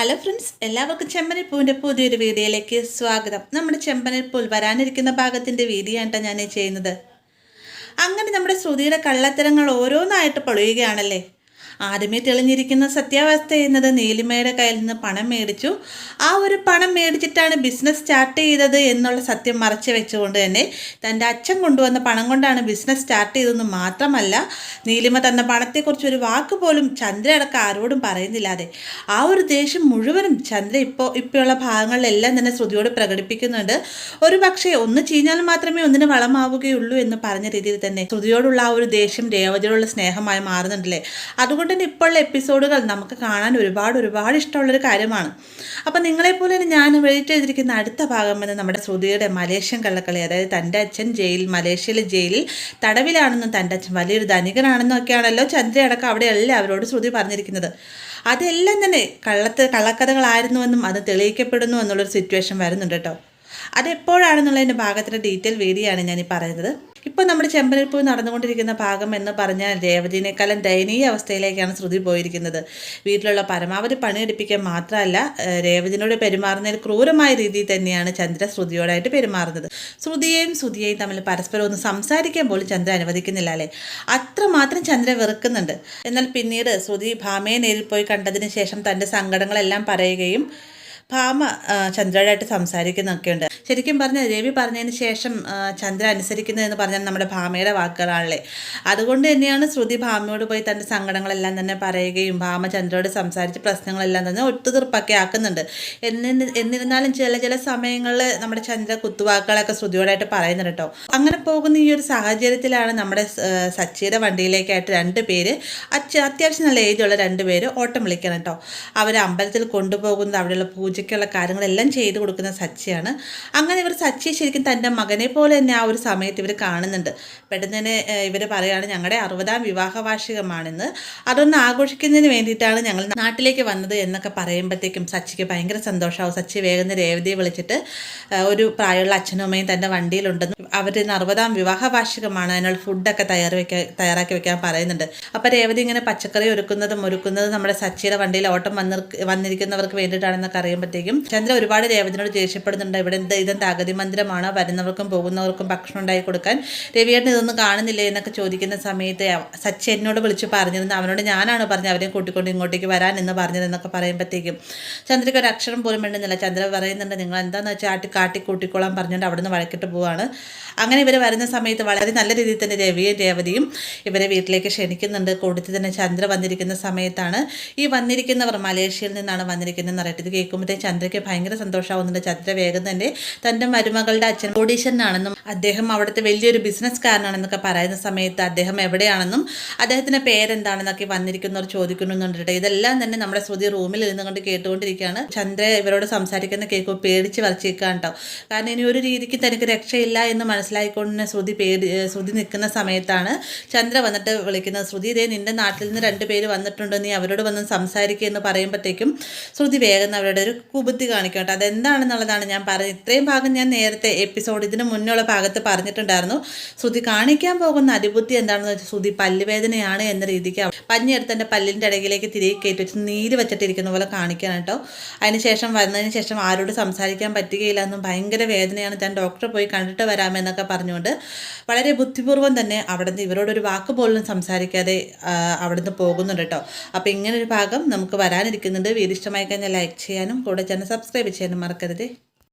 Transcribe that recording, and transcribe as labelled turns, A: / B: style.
A: Hello friends, എല്ലാവർക്കും ചെമ്പനിപ്പൂവിൻ്റെ പുതിയൊരു വീഡിയോയിലേക്ക് സ്വാഗതം. നമ്മുടെ ചെമ്പനിപ്പൂൽ വരാനിരിക്കുന്ന ഭാഗത്തിൻ്റെ വീഡിയോ ആണ് ഞാൻ ചെയ്യുന്നത്. അങ്ങനെ നമ്മുടെ ശ്രുതിയുടെ കള്ളത്തരങ്ങൾ ഓരോന്നായിട്ട് പൊളിയുകയാണല്ലേ. ആദ്യമേ തെളിഞ്ഞിരിക്കുന്ന സത്യാവസ്ഥ എന്നത് നീലിമയുടെ കയ്യിൽ നിന്ന് പണം മേടിച്ചു, ആ ഒരു പണം മേടിച്ചിട്ടാണ് ബിസിനസ് സ്റ്റാർട്ട് ചെയ്തത് എന്നുള്ള സത്യം മറച്ചു വെച്ചുകൊണ്ട് തന്നെ തൻ്റെ അച്ഛൻ കൊണ്ടുവന്ന പണം കൊണ്ടാണ് ബിസിനസ് സ്റ്റാർട്ട് ചെയ്തതെന്ന് മാത്രമല്ല, നീലിമ തന്ന പണത്തെക്കുറിച്ച് ഒരു വാക്ക് പോലും ചന്ദ്ര അടക്കം ആരോടും പറയുന്നില്ലാതെ ആ ഒരു ദേഷ്യം മുഴുവനും ചന്ദ്ര ഇപ്പോഴുള്ള ഭാഗങ്ങളിലെല്ലാം തന്നെ ശ്രുതിയോട് പ്രകടിപ്പിക്കുന്നുണ്ട്. ഒരു പക്ഷേ ഒന്ന് ചീഞ്ഞാൽ മാത്രമേ ഒന്നിന് വളമാവുകയുള്ളൂ എന്ന് പറഞ്ഞ രീതിയിൽ തന്നെ ശ്രുതിയോടുള്ള ആ ഒരു ദേഷ്യം രേവതിയോടുള്ള സ്നേഹമായി മാറുന്നുണ്ടല്ലേ. അതുകൊണ്ട് തന്നെ ഇപ്പോഴുള്ള എപ്പിസോഡുകൾ നമുക്ക് കാണാൻ ഒരുപാട് ഇഷ്ടമുള്ളൊരു കാര്യമാണ്. അപ്പം നിങ്ങളെപ്പോലെ തന്നെ ഞാൻ വെയിറ്റ് ചെയ്തിരിക്കുന്ന അടുത്ത ഭാഗം എന്ന് നമ്മുടെ ശ്രുതിയുടെ മലേഷ്യൻ കള്ളക്കളി, അതായത് തൻ്റെ അച്ഛൻ മലേഷ്യയിലെ ജയിലിൽ തടവിലാണെന്നും തൻ്റെ അച്ഛൻ വലിയൊരു ധനികനാണെന്നും ഒക്കെയാണല്ലോ ചന്ദ്രയടക്കം അവിടെ എല്ലാവരോട് ശ്രുതി പറഞ്ഞിരിക്കുന്നത്. അതെല്ലാം തന്നെ കള്ളക്കഥകളായിരുന്നുവെന്നും അത് തെളിയിക്കപ്പെടുന്നു എന്നുള്ളൊരു സിറ്റുവേഷൻ വരുന്നുണ്ട് കേട്ടോ. അതെപ്പോഴാണെന്നുള്ളതിൻ്റെ ഭാഗത്തിൻ്റെ ഡീറ്റെയിൽ വീഡിയോ ആണ് ഞാൻ ഈ പറയുന്നത്. ഇപ്പോൾ നമ്മുടെ ചെമ്പനിപ്പൂ നടന്നുകൊണ്ടിരിക്കുന്ന ഭാഗം എന്ന് പറഞ്ഞാൽ രേവതിനേക്കാളും ദയനീയ അവസ്ഥയിലേക്കാണ് ശ്രുതി പോയിരിക്കുന്നത്. വീട്ടിലുള്ള പരമാവധി പണിയെടുപ്പിക്കാൻ മാത്രമല്ല, രേവതിനോട് പെരുമാറുന്നതിൽ ക്രൂരമായ രീതിയിൽ തന്നെയാണ് ചന്ദ്ര ശ്രുതിയോടായിട്ട് പെരുമാറുന്നത്. ശ്രുതിയെയും തമ്മിൽ പരസ്പരം ഒന്ന് സംസാരിക്കാൻ പോലും ചന്ദ്ര അനുവദിക്കുന്നില്ല അല്ലേ. അത്രമാത്രം ചന്ദ്ര വെറുക്കുന്നുണ്ട്. എന്നാൽ പിന്നീട് ശ്രുതി ഭാമയെ നേരിൽ പോയി കണ്ടതിന് ശേഷം തൻ്റെ സങ്കടങ്ങളെല്ലാം പറയുകയും ഭാമ ചന്ദ്രയോടായിട്ട് സംസാരിക്കുന്നൊക്കെയുണ്ട്. ശരിക്കും പറഞ്ഞാൽ രവി പറഞ്ഞതിന് ശേഷം ചന്ദ്ര അനുസരിക്കുന്നതെന്ന് പറഞ്ഞാൽ നമ്മുടെ ഭാമയുടെ വാക്കുകളാണല്ലേ. അതുകൊണ്ട് തന്നെയാണ് ശ്രുതി ഭാമയോട് പോയി തൻ്റെ സങ്കടങ്ങളെല്ലാം തന്നെ പറയുകയും ഭാമ ചന്ദ്രയോട് സംസാരിച്ച് പ്രശ്നങ്ങളെല്ലാം തന്നെ ഒത്തുതീർപ്പൊക്കെ ആക്കുന്നുണ്ട്. എന്നിരുന്നാലും ചില സമയങ്ങളിൽ നമ്മുടെ ചന്ദ്ര കുത്തുവാക്കുകളൊക്കെ ശ്രുതിയോടായിട്ട് പറയുന്നുണ്ട് കേട്ടോ. അങ്ങനെ പോകുന്ന ഈ ഒരു സാഹചര്യത്തിലാണ് നമ്മുടെ സച്ചിയുടെ വണ്ടിയിലേക്കായിട്ട് 2 പേര് അത്യാവശ്യം നല്ല ഏജുള്ള 2 പേര് ഓട്ടം വിളിക്കണം കേട്ടോ. അവർ അമ്പലത്തിൽ കൊണ്ടുപോകുന്നത് അവിടെയുള്ള പൂജയ്ക്കുള്ള കാര്യങ്ങളെല്ലാം ചെയ്തു കൊടുക്കുന്ന സച്ചിയാണ്. അങ്ങനെ ഇവർ സച്ചിയെ ശരിക്കും തൻ്റെ മകനെ പോലെ തന്നെ ആ ഒരു സമയത്ത് ഇവർ കാണുന്നുണ്ട്. പെട്ടെന്ന് തന്നെ ഇവർ പറയുകയാണ്, ഞങ്ങളുടെ 60ാം വിവാഹ വാർഷികമാണെന്ന്, അതൊന്ന് ആഘോഷിക്കുന്നതിന് വേണ്ടിയിട്ടാണ് ഞങ്ങൾ നാട്ടിലേക്ക് വന്നത് എന്നൊക്കെ പറയുമ്പോഴത്തേക്കും സച്ചിക്ക് ഭയങ്കര സന്തോഷമാവും. സച്ചി വേഗം രേവതിയെ വിളിച്ചിട്ട് ഒരു പ്രായമുള്ള അച്ഛനും അമ്മയും തൻ്റെ വണ്ടിയിലുണ്ടെന്ന്, അവരുടെ 60ാം വിവാഹ വാർഷികമാണ്, അതിനുള്ള ഫുഡൊക്കെ തയ്യാറാക്കി വെക്കാൻ പറയുന്നുണ്ട്. അപ്പോൾ രേവതി ഇങ്ങനെ പച്ചക്കറി ഒരുക്കുന്നതും നമ്മുടെ സച്ചിയുടെ വണ്ടിയിൽ ഓട്ടം വന്നിരിക്കുന്നവർക്ക് വേണ്ടിയിട്ടാണെന്നൊക്കെ അറിയുമ്പോഴത്തേക്കും ചന്ദ്ര ഒരുപാട് രേവതിനോട് ദേഷ്യപ്പെടുന്നുണ്ട്. ഇവിടെ ഇതെന്താ അഗതി മന്ദിരമാണ്, വരുന്നവർക്കും പോകുന്നവർക്കും ഭക്ഷണം ഉണ്ടാക്കി കൊടുക്കാൻ, രവിയേട്ടൻ ഇതൊന്നും കാണുന്നില്ലേ എന്നൊക്കെ ചോദിക്കുന്ന സമയത്ത് സച്ചി എന്നോട് വിളിച്ച് പറഞ്ഞിരുന്നു, അവനോട് ഞാനാണ് പറഞ്ഞത് അവരെ കൂട്ടിക്കൊണ്ട് ഇങ്ങോട്ടേക്ക് വരാൻ എന്ന് പറഞ്ഞതെന്നൊക്കെ പറയുമ്പോഴത്തേക്കും ചന്ദ്രയ്ക്ക് ഒരു അക്ഷരം പോലും വേണ്ടുന്നില്ല. ചന്ദ്ര പറയുന്നുണ്ട്, നിങ്ങൾ എന്താണെന്ന് വെച്ചാൽ കാട്ടി കൂട്ടിക്കോളാൻ പറഞ്ഞുകൊണ്ട് അവിടെ നിന്ന് വഴക്കിട്ട് പോവാണ്. അങ്ങനെ ഇവർ വരുന്ന സമയത്ത് വളരെ നല്ല രീതിയിൽ തന്നെ രേവതിയും ഇവരെ വീട്ടിലേക്ക് ക്ഷണിക്കുന്നുണ്ട്. കൂട്ടത്തിൽ തന്നെ ചന്ദ്ര വന്നിരിക്കുന്ന സമയത്താണ് ഈ വന്നിരിക്കുന്നവർ മലേഷ്യയിൽ നിന്നാണ് വന്നിരിക്കുന്നതെന്ന് അറിയട്ടെ. ഇത് കേൾക്കുമ്പോഴത്തേ ചന്ദ്രയ്ക്ക് ഭയങ്കര സന്തോഷമാവുന്നുണ്ട്. ചന്ദ്ര വേഗം തന്നെ തൻ്റെ മരുമകളുടെ അച്ഛൻ കോടീശ്വരനാണെന്നും അദ്ദേഹം അവിടുത്തെ വലിയൊരു ബിസിനസ്സുകാരനാണെന്നൊക്കെ പറയുന്ന സമയത്ത് അദ്ദേഹം എവിടെയാണെന്നും അദ്ദേഹത്തിൻ്റെ പേരെന്താണെന്നൊക്കെ വന്നിരിക്കുന്നവർ ചോദിക്കുന്നുണ്ട്. ഇതെല്ലാം തന്നെ നമ്മുടെ ശ്രുതി റൂമിൽ ഇരുന്നുകൊണ്ട് കേട്ടുകൊണ്ടിരിക്കുകയാണ്. ചന്ദ്ര ഇവരോട് സംസാരിക്കുന്ന കേൾക്കുമ്പോൾ പേടിച്ച് വരച്ചേക്കാൻ കേട്ടോ. കാരണം ഇനി ഒരു രീതിക്ക് തനിക്ക് രക്ഷയില്ല എന്ന് മനസ്സിലായിക്കൊണ്ട് ശ്രുതി നിൽക്കുന്ന സമയത്താണ് ചന്ദ്ര വന്നിട്ട് വിളിക്കുന്നത്. ശ്രുതി, ഇതേ നിൻ്റെ നാട്ടിൽ നിന്ന് 2 പേര് വന്നിട്ടുണ്ട്, നീ അവരോട് വന്ന് സംസാരിക്കുക എന്ന് പറയുമ്പോഴത്തേക്കും ശ്രുതി വേഗം അവരുടെ ഒരു കുബുദ്ധി കാണിക്കും കേട്ടോ. അതെന്താണെന്നുള്ളതാണ് ഞാൻ പറഞ്ഞത്. ഇത്രയും ഭാഗം ഞാൻ നേരത്തെ ഇതിന് മുന്നുള്ള ഭാഗത്ത് പറഞ്ഞിട്ടുണ്ടായിരുന്നു. ശ്രുതി കാണിക്കാൻ പോകുന്ന അതിബുദ്ധി എന്താണെന്ന് വെച്ചാൽ ശ്രുതി പല്ലുവേദനയാണ് എന്ന രീതിക്ക് പഞ്ഞെടുത്ത് എൻ്റെ പല്ലിൻ്റെ ഇടയിലേക്ക് തിരികെ കയറ്റി വെച്ച് നീര് വെച്ചിട്ടിരിക്കുന്ന പോലെ കാണിക്കാൻ കേട്ടോ. വന്നതിന് ശേഷം ആരോട് സംസാരിക്കാൻ പറ്റുകയില്ല എന്നും ഭയങ്കര വേദനയാണ്, ഞാൻ ഡോക്ടറെ പോയി കണ്ടിട്ട് വരാമെന്നൊക്കെ പറഞ്ഞുകൊണ്ട് വളരെ ബുദ്ധിപൂർവ്വം തന്നെ അവിടുന്ന് ഇവരോടൊരു വാക്ക് പോലും സംസാരിക്കാതെ അവിടുന്ന് പോകുന്നുണ്ട് കേട്ടോ. അപ്പോൾ ഇങ്ങനൊരു ഭാഗം നമുക്ക് വരാനിരിക്കുന്നുണ്ട്. വീഡിയോ ഇഷ്ടമായി കഴിഞ്ഞാൽ ലൈക്ക് ചെയ്യാനും കൂടെ ചാനൽ സബ്സ്ക്രൈബ് ചെയ്യാനും മറക്കരുത്.